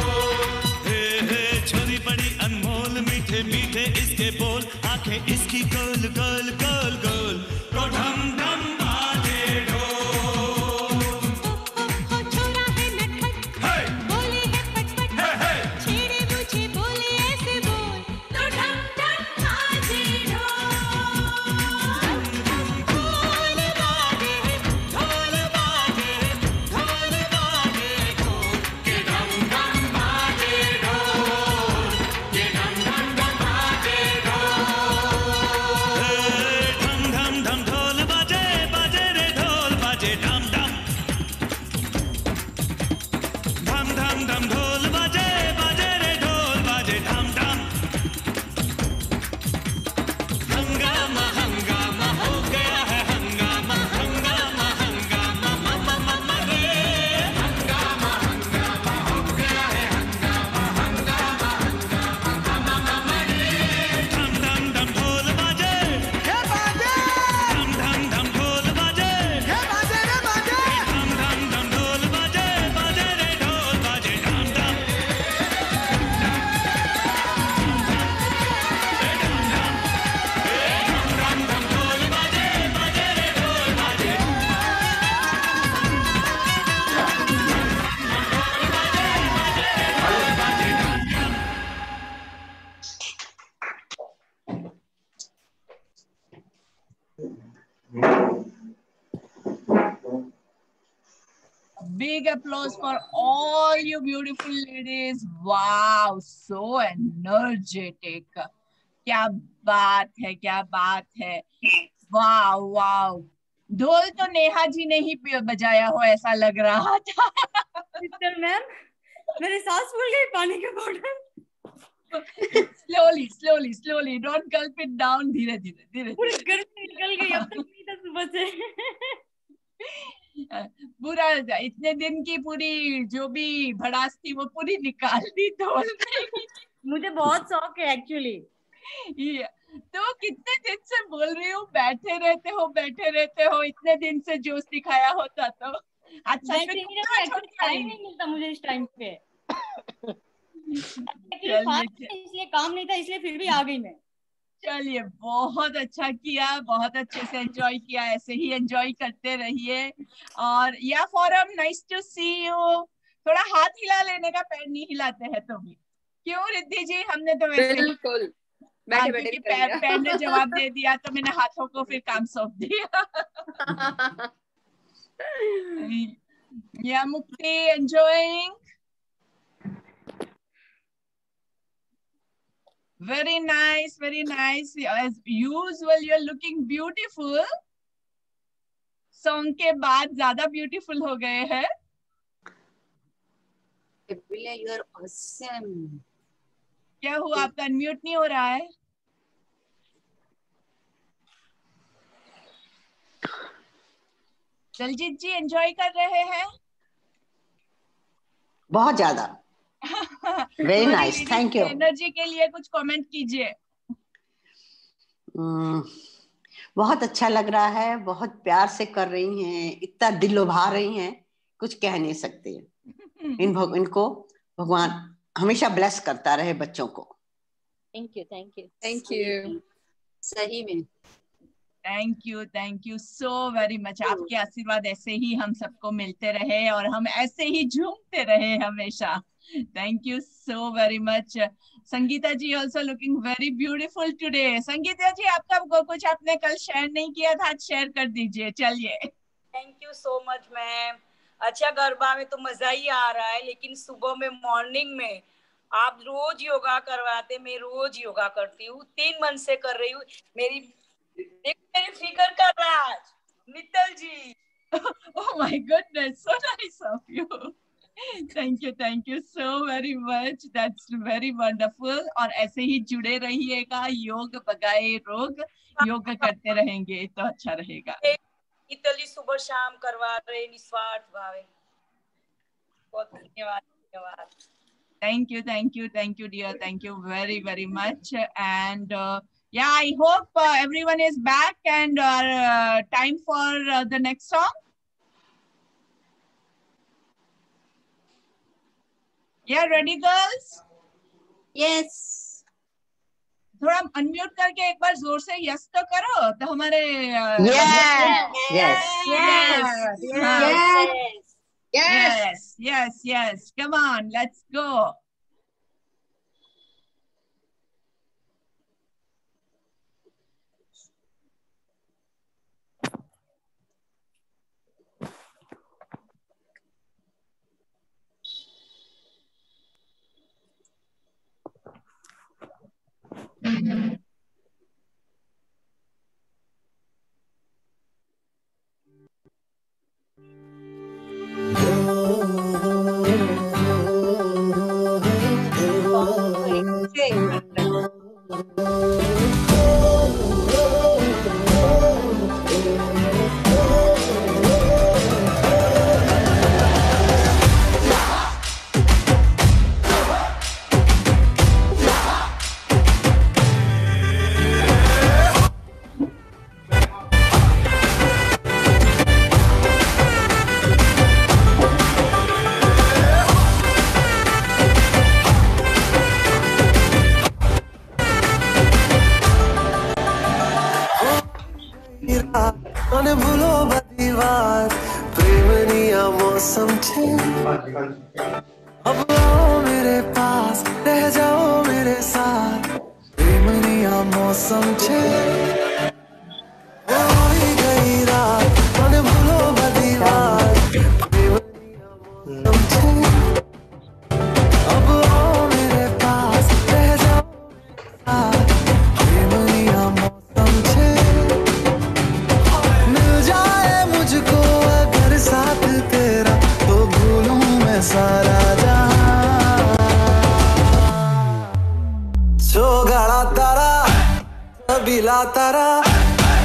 हे छोरी बड़ी अनमोल मीठे मीठे इसके बोल आंखें इसकी गोल गोल गोल गोल तो ढम ढम बाजे ढोल। हो छोरा है नटखट, बोले है पटपट, छेड़े मुझे बोले ऐसे बोल तो ढम ढम बाजे ढोल। ढोल बाजे ढोल बाजे ढोल बाजे ढोल के ढम ढम बाजे ढोल के ढम ढम ढम बाजे ढोल। ढम ढम ढम ढोल बाजे बाजे रे ढोल बाजे ढम ढम ढम ढम ढम ढोल बाजे बाजे रे ढोल बाजे ढम ढम। हंगामा हंगामा हो गया है हंगामा हंगामा हंगामा ममा ममा रे हंगामा हंगामा हो गया है हंगामा हंगामा हंगामा ममा ममा रे। धम धम धम ढोल बाजे हे बाजे धम धम धम ढोल बाजे हे बाजे रे बाजे धम धम धम ढोल बाजे बाजे रे ढोल बाजे धम धम Big applause for all you beautiful ladies. Wow, so energetic. क्या बात है, क्या बात है. वाव वाव. ढोल तो नेहा जी ने ही बजाया हो ऐसा लग रहा था. सिस्टर मैम, मेरे सांस फूल गई पानी के bottle. Slowly, slowly, slowly. Don't gulp it down. धीरे धीरे धीरे. पूरी गर्मी निकल गई अब तक नहीं था सुबह से. पूरा इतने दिन की पूरी जो भी भड़ास थी वो पूरी निकाल दी ढोल में. मुझे बहुत शौक है एक्चुअली. तो कितने दिन से बोल रही हूँ बैठे रहते हो इतने दिन से जोश दिखाया होता तो अच्छा. टाइम नहीं मिलता मुझे इस टाइम पे. इसलिए काम नहीं था, इसलिए फिर भी आ गई मैं. चलिए बहुत अच्छा किया, बहुत अच्छे से एंजॉय किया. ऐसे ही एंजॉय करते रहिए. और या फॉरम नाइस टू सी यू. थोड़ा हाथ हिला लेने का, पैर नहीं हिलाते हैं तो भी. क्यों रिद्धि जी? हमने तो वैसे बिल्कुल बैठे बैठे पैर ने जवाब दे दिया तो मैंने हाथों को फिर काम सौंप दिया. या मुक्ति enjoying? Very nice, very nice. As usual, you're looking beautiful. Song के बाद ज्यादा ब्यूटीफुल हो गए हैं। You are awesome. क्या हुआ, आपका अनम्यूट नहीं हो रहा है? दलजीत जी एंजॉय कर रहे हैं? बहुत ज्यादा। Very nice, thank you. Energy के लिए कुछ कमेंट कीजिए। बहुत अच्छा लग रहा है, बहुत प्यार से कर रही हैं, इतना दिल लुभा रही हैं, कुछ कह नहीं सकते। इनको भगवान हमेशा ब्लेस करता रहे बच्चों को। Thank you, thank you, thank you. सही में thank you so very much. आपके आशीर्वाद ऐसे ही हम सबको मिलते रहे और हम ऐसे ही झूमते रहे हमेशा। Thank you so very much. Sangeeta ji also looking very beautiful today. Sangeeta ji, आपका कुछ आपने कल शेयर नहीं किया था, आज शेयर कर दीजिए। चलिए। Thank you so much ma'am. अच्छा, गरबा में तो मजा ही आ रहा है, लेकिन सुबह में मॉर्निंग में आप रोज योगा करवाते, मैं रोज योगा करती हूँ, 3 मंथ से कर रही हूँ। मेरी फिकर कर रहा है आज मित्तल जी। Oh my goodness, so nice of you. Thank you so very much. That's very wonderful. और ऐसे ही जुड़े रहिएगा, योग भगाए रोग, योग करते रहेंगे तो अच्छा रहेगा। मित्तल जी सुबह शाम करवा रहे निस्वार्थ भावे। बहुत धन्यवाद, धन्यवाद। Thank you dear. Thank you very much. And yeah, I hope everyone is back and time for the next song. Yeah, ready girls? Yes. थोड़ा अनम्यूट करके एक बार जोर से यस तो करो तो हमारे yes. Come on, let's go. अब आओ मेरे पास, रह जाओ मेरे साथ, प्रेमनिया मौसम छे। होई गई रात, मन भूलो बदीवार, प्रेमनिया मौसम छे। अब आओ मेरे पास, रह जाओ मेरे साथ, प्रेमनिया मौसम छे। मिल जाए मुझको अगर साथ तेरा, तो भूलूं मैं सारा जहां। सोगाड़ा तारा, सबीला तारा,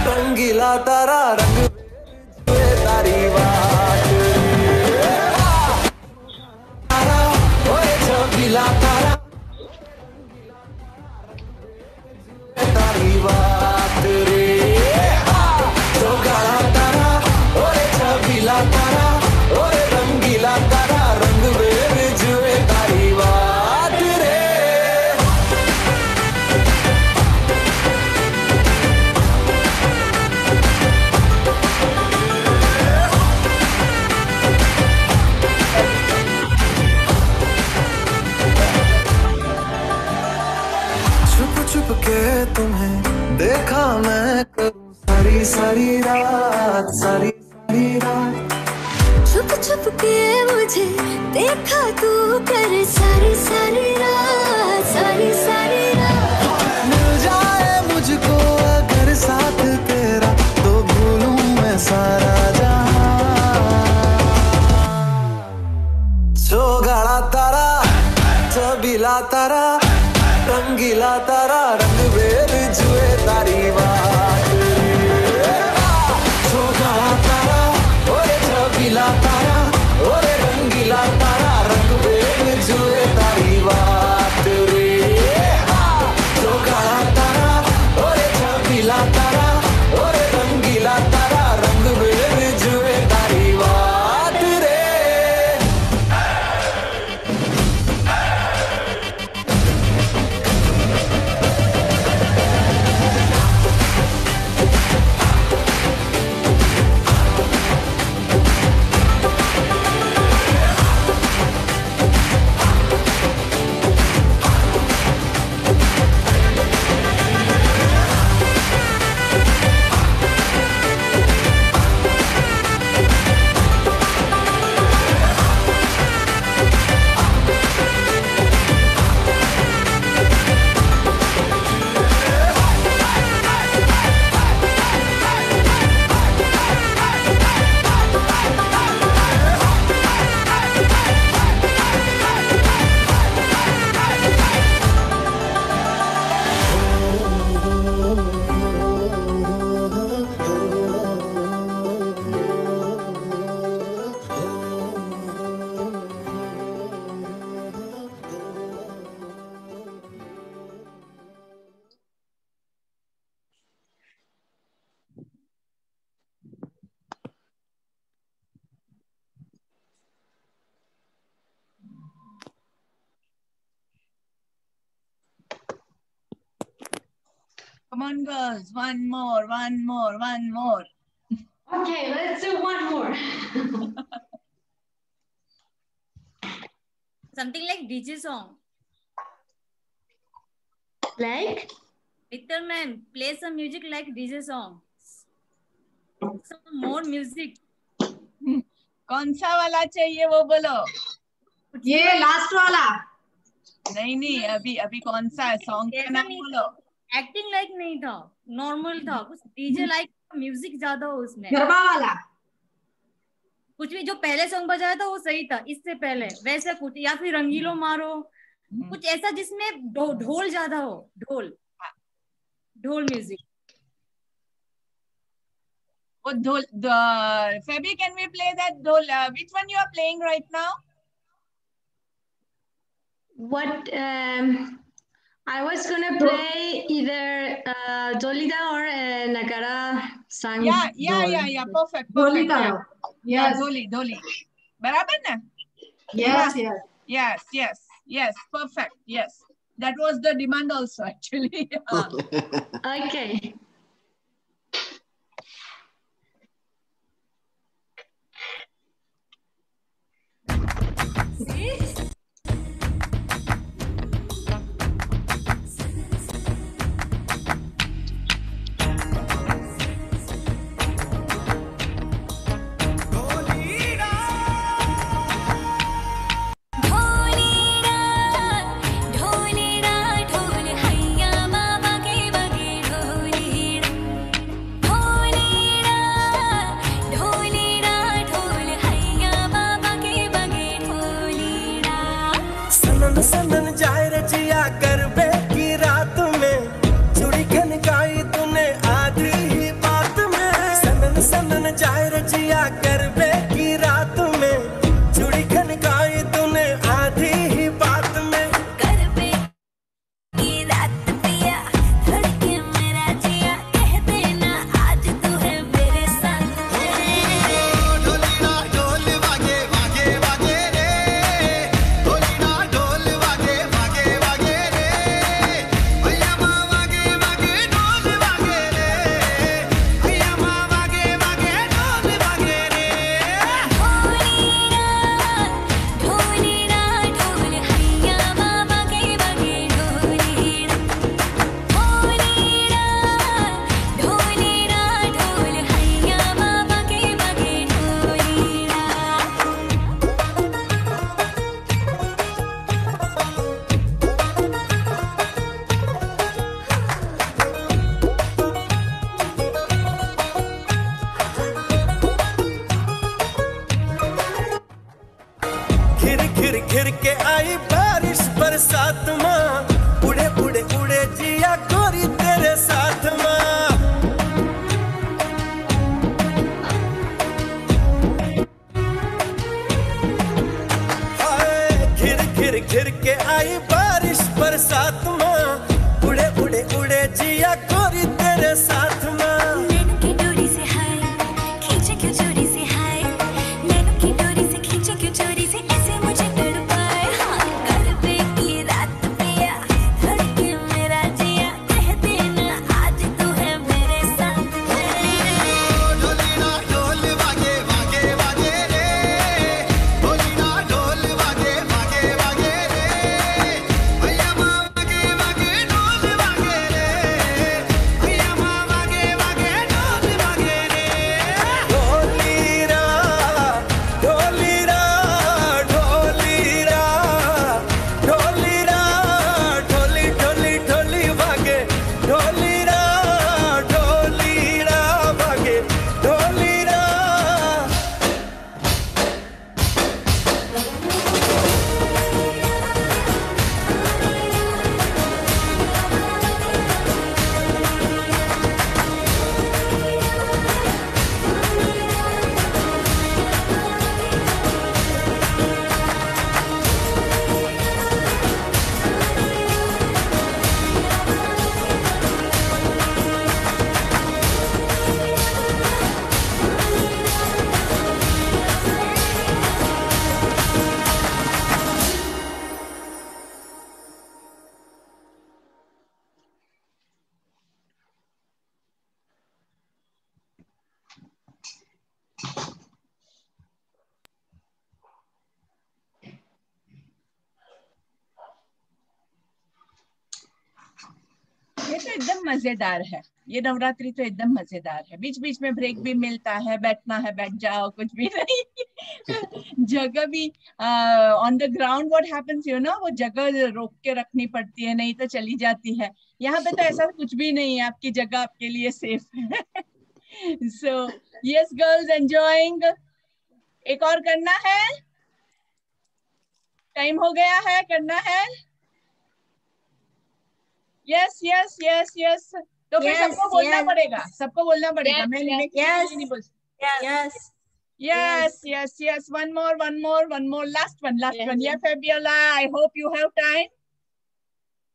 रंगीला तारा, रंग तारी बात तारा, ओए सबीला तारा, तारी बात रे। सोगाड़ा तारा, ओए सबीला तारा, ओए रंगीला तारा, रंग बेर जुए तारी बात रे। छुप छुप के तुम्हें देखा मैं करूं सारी सारी रात, सारी सारी रात। छुप छुप के मुझे देखा तू कर सारी सारी रात, सारी सारी रात। मिल जाए मुझको अगर साथ तेरा, तो भूलूं मैं सारा जहां। तारा रंगीला तारा रंग बेर जुए तारी बात सोना तारा ओरे छबीला तारा ओरे रंगीला तारा रंग बेर जुए तारी बात रे सोना तारा ओरे छबीला तारा ओरे रंगीला तारा रंग बेर जुए तारी बात रे Come on, girls. One more, one more, one more. Okay, let's do one more. Something like DJ song. Like? Little ma'am, play some music like DJ song. Some more music. कौन सा वाला चाहिए वो बोलो. ये लास्ट वाला. नहीं नहीं अभी अभी कौन सा है सॉन्ग का नाम बोलो. एक्टिंग लाइक नहीं था, नॉर्मल था, कुछ डीजे लाइक म्यूजिक ज्यादा हो उसमें. गरबा वाला. कुछ भी जो पहले सॉन्ग बजाया था वो सही था, इससे पहले वैसे कुछ या फिर रंगीलो मारो कुछ ऐसा जिसमें ढोल ज्यादा हो. ढोल म्यूजिक. वो ढोल. Fabi, can we play that ढोल? Which one you are playing right now? What I was gonna play either Dolida or Nagara sang. Yeah. Perfect. Dolida. Yes. Doli. बराबर ना? Yes. Perfect. Yes. That was the demand also actually. Okay. सनन जाए रचिया गरबे की रात में चूड़ी खनकाई तूने आधी ही बात में. सनन जाए रचिया गरबे की रात में चूड़ी खनकाई तूने आधी ही बात में. गरबे की रात पिया धड़के मेरा जिया कह देना आज तू है मेरे संग. ढोलिना ढोल वागे वागे वागे रे. ढोलिना ढोल वागे वागे वागे रे. भैया माँ वागे वागे ढोल वागे रे. भैया माँ वागे वागे ढोल वागे रे. ढोलिना ढोल हैया माँ वागे वागे ढोलिना. ढोलिना ढोल हैया माँ वागे वागे ढोलिना. घिर घिर घिर के आई बारिश पर बरसात माँ उड़े उड़े उड़े जिया गोरी तेरे साथ माँ घिर घिर के आई बारिश बरसात माँ उड़े उड़े उड़े जिया गोरी तेरे साथ माँ नैनों की डोरी से हाय खींचे क्यों चोरी से हाय नैनों की डोरी से खींचे क्यों चोरी से ऐसे मुझे तड़पाए हाँ कर पे की रात पिया धड़के मेरा जिया कह देना आज तू है मेरे साथ ढोली ना ढोल वागे वागे वागे रे ढोली ना ढोल वागे वागे वागे रे भैया माँ वागे वागे ढोल वागे रे भैया माँ वागे वागे ढोल वागे रे ढोली रा ढोली रा ढोली रा ढोली रा ढोली ढोली ढोली वागे ढोली रा ढोली रा वागे ढोली रा ये तो एकदम मजेदार है। ये नवरात्रि तो एकदम मजेदार है। बीच बीच में ब्रेक भी मिलता है, बैठना है बैठ जाओ, कुछ भी नहीं जगह भी on the ground what happens you know, वो जगह रोक के रखनी पड़ती है, नहीं तो चली जाती है। यहाँ पे तो ऐसा कुछ भी नहीं है, आपकी जगह आपके लिए सेफ है। So yes girls, enjoying. एक और करना है, टाइम हो गया है, करना है। यस यस यस यस, तो फिर सबको बोलना पड़ेगा, सबको बोलना पड़ेगा। मैं नहीं बोल। Yes Yes, yes, yes. One more. Last one. Yeah, Fabiola. I hope you have time.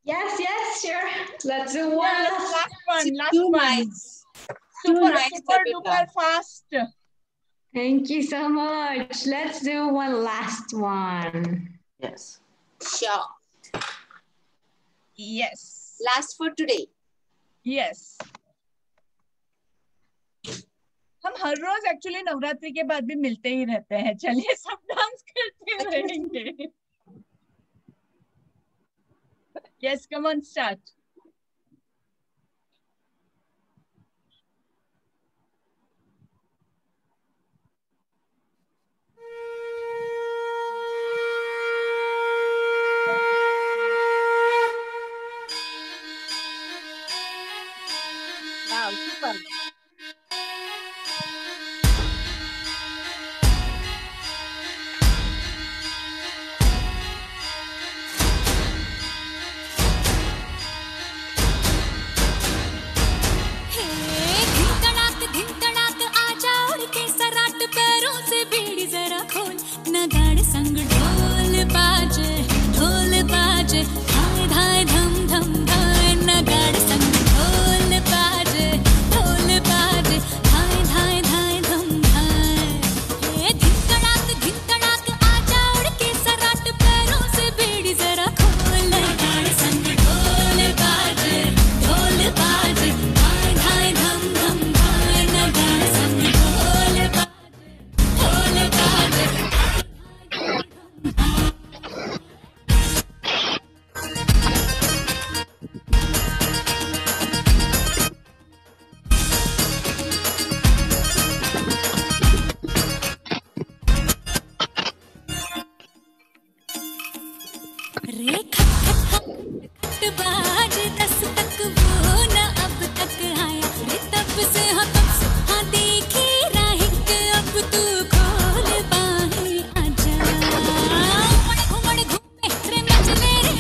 Yes, sure. Let's do one. Yes, last one. Super duper fast. Thank you so much. Let's do one last one. Yes. Sure. Yes. Last for today. Yes. हम हर रोज एक्चुअली नवरात्रि के बाद भी मिलते ही रहते हैं। चलिए सब डांस करते रहेंगे। Yes, come on, start. Wow, super. नगाड़े संग ढोल बाजे धाय धाय धम धम धाय। नगाड़े संग ढोल बाजे धाय धाय धाय धम धाय। ये धिन तड़ाक आजा उड़ के सराट पैरों से बेड़ी जरा खोल। नगाड़े संग ढोल बाजे धाय धाय धम धम धाय। नगाड़े संग ढोल बाजे रे खट बाज 10 तक वो न अब तक आया रे। तब से हाँ देखी राही के अब तू खोल बाहें आजा। घूमड़ घूमे रे नचले रे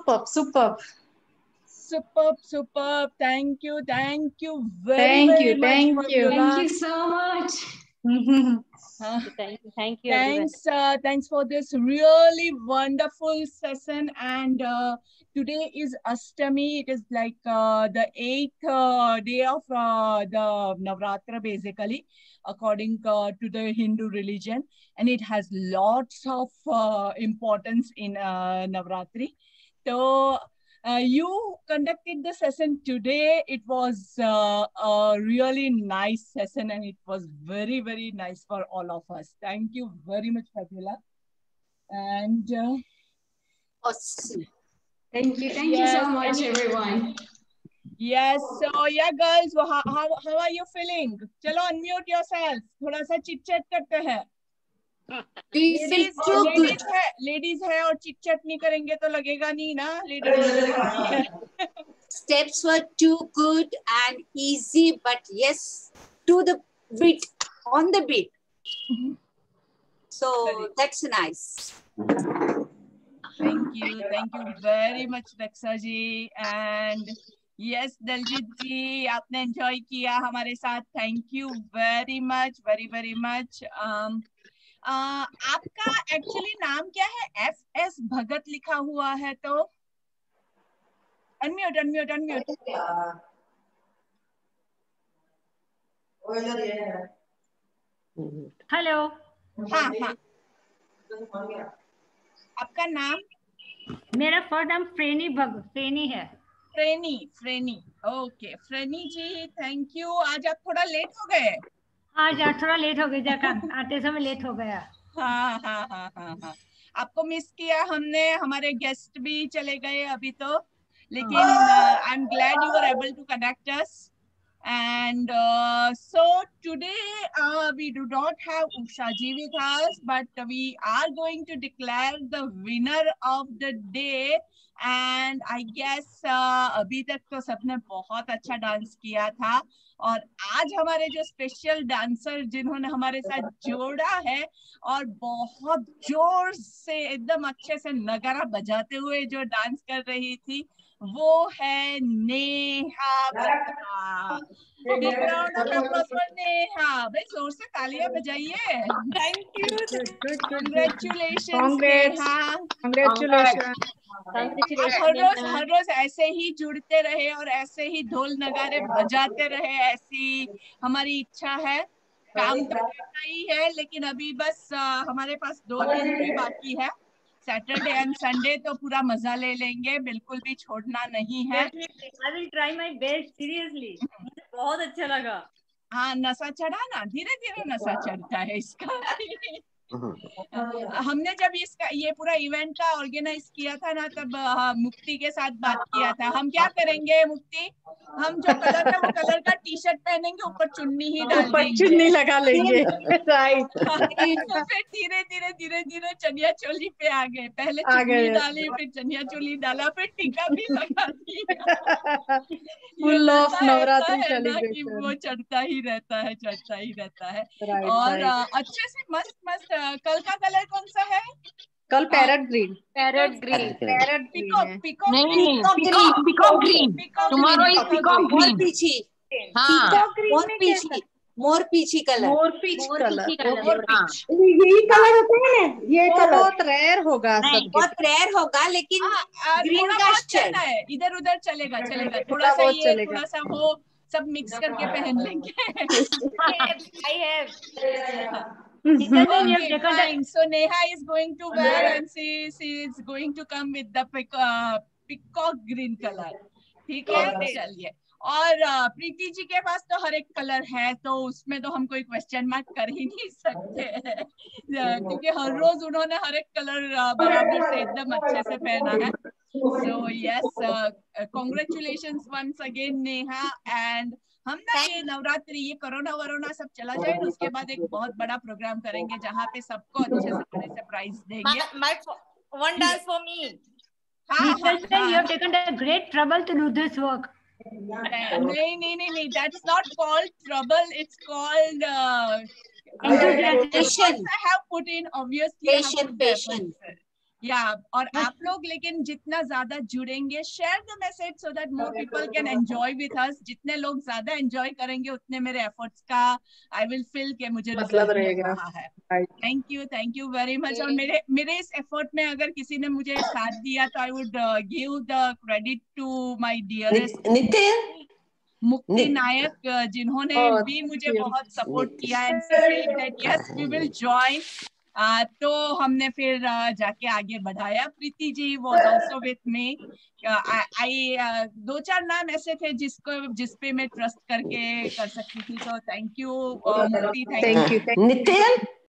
Superb, superb. Superb. Thank you very, Thank very you, much, thank you. Fabiola. Thank you so much. Thank you everyone. Thanks for this really wonderful session. And today is Ashtami. It is like the 8th day of the Navratra, basically, according to the Hindu religion, and it has lots of importance in Navratri. So you conducted the session today. It was a really nice session, and it was very, very nice for all of us. Thank you very much, Fabiola. And Awesome. Thank you so much, everyone. Yes, so yeah, girls, how are you feeling? Chalo, unmute yourself. थोड़ा सा chit chat करते हैं. लेडीज है और चिट चैट नहीं करेंगे तो लगेगा नहीं ना. Ladies Steps were too good and easy, but yes, to the beat, on the beat. So that's nice. Thank you very much, Raksa ji. And yes, Daljit ji, आपने enjoy किया हमारे साथ. Thank you very much, very much. आपका एक्चुअली नाम क्या है? FS भगत लिखा हुआ है तो अनम्यूट. हेलो. हाँ. आपका नाम? मेरा फर्स्ट नाम फ्रेनी है. Freny. Okay Freny ji, thank you. आज आप थोड़ा लेट हो गए. आज थोड़ा लेट हो गया, आते समय लेट हो गया. हाँ. आपको मिस किया हमने. हमारे गेस्ट भी चले गए अभी तो, लेकिन I am glad you are able to connect us. And so today we do not have Usha ji with us, but we are going to declare the winner of the day. And I guess अभी तक तो सबने बहुत अच्छा डांस किया था, और आज हमारे जो स्पेशल डांसर जिन्होंने हमारे साथ जोड़ा है और बहुत जोर से एकदम अच्छे से नगारा बजाते हुए जो डांस कर रही थी, वो है Neha Gupta. Big round of applause for Neha. भाई जोर से तालियां बजाइए. Thank you. Congratulations Neha. Congratulations. हर रोज ऐसे ही जुड़ते रहे और ऐसे ही ढोल नगारे बजाते रहे, ऐसी हमारी इच्छा है. काम तो करना ही है, लेकिन अभी बस हमारे पास 2 दिन ही बाकी है. सैटरडे एंड संडे तो पूरा मजा ले लेंगे, बिल्कुल भी छोड़ना नहीं है. I will try my best, seriously. मुझे बहुत अच्छा लगा. हाँ, नशा चढ़ा ना, धीरे धीरे नशा चढ़ता है इसका. हमने जब इसका ये पूरा इवेंट का ऑर्गेनाइज किया था ना, तब मुक्ति के साथ बात किया था. हम क्या करेंगे मुक्ति, हम जो कलर है वो कलर का टी शर्ट पहनेंगे, ऊपर चुन्नी ही डाल देंगे, चुन्नी लगा लेंगे. राइट. तो फिर धीरे धीरे चनिया चोली पे आ गए. पहले चुन्नी डाली, फिर चनिया चोली डाला, फिर टीका भी लगा दिया. Full of Navratri celebration. वो चढ़ता ही रहता है. और अच्छे से मस्त. कल का कलर कौन सा है? कल parrot green. Peacock green. Tomorrow is peacock green. मोर पीछी कलर. यही कलर होते हैं. ये कलर बहुत रेयर होगा, लेकिन ग्रीन का चलना है. इधर उधर चलेगा. थोड़ा सा ये, थोड़ा सा वो, सब मिक्स करके पहन लेंगे. Okay, fine. So Neha is going to wear, and she is going to come with the peacock green color. ठीक है, चलिए. और प्रीति जी के पास तो हर एक कलर है, तो उसमें तो हम कोई क्वेश्चन मार्क कर ही नहीं सकते, क्योंकि हर रोज उन्होंने हर एक कलर बराबर से एकदम अच्छे से पहना है. So yes, congratulations once again Neha. And हम ना ये नवरात्रि, ये कोरोना सब चला जाए ना, उसके बाद एक बहुत बड़ा प्रोग्राम करेंगे जहाँ पे सबको अच्छे से बड़े से प्राइज देंगे. One dance for me. You have taken a great trouble to do this work. नहीं, that's not called trouble. It's called enthusiasm. I have put in, obviously, patient. या और आप लोग लेकिन जितना ज्यादा जुड़ेंगे, share the message so that more people can enjoy with us. जितने लोग ज्यादा एंजॉय करेंगे उतने मेरे एफर्ट्स का आई विल फील कि मुझे मतलब रिजल्ट मिल रहेगा। रहा है। Thank you very much. और मेरे इस एफर्ट में अगर किसी ने मुझे साथ दिया तो I would give the credit to my dearest Nitin Mukti Nayak, जिन्होंने भी मुझे बहुत सपोर्ट किया and said that yes we will join. तो हमने फिर जाके आगे बढ़ाया। Preeti ji was also with me. आई 2-4 नाम ऐसे थे जिस पे मैं ट्रस्ट करके कर सकती थी। तो थैंक यू मुक्ति, थैंक यू। नितिन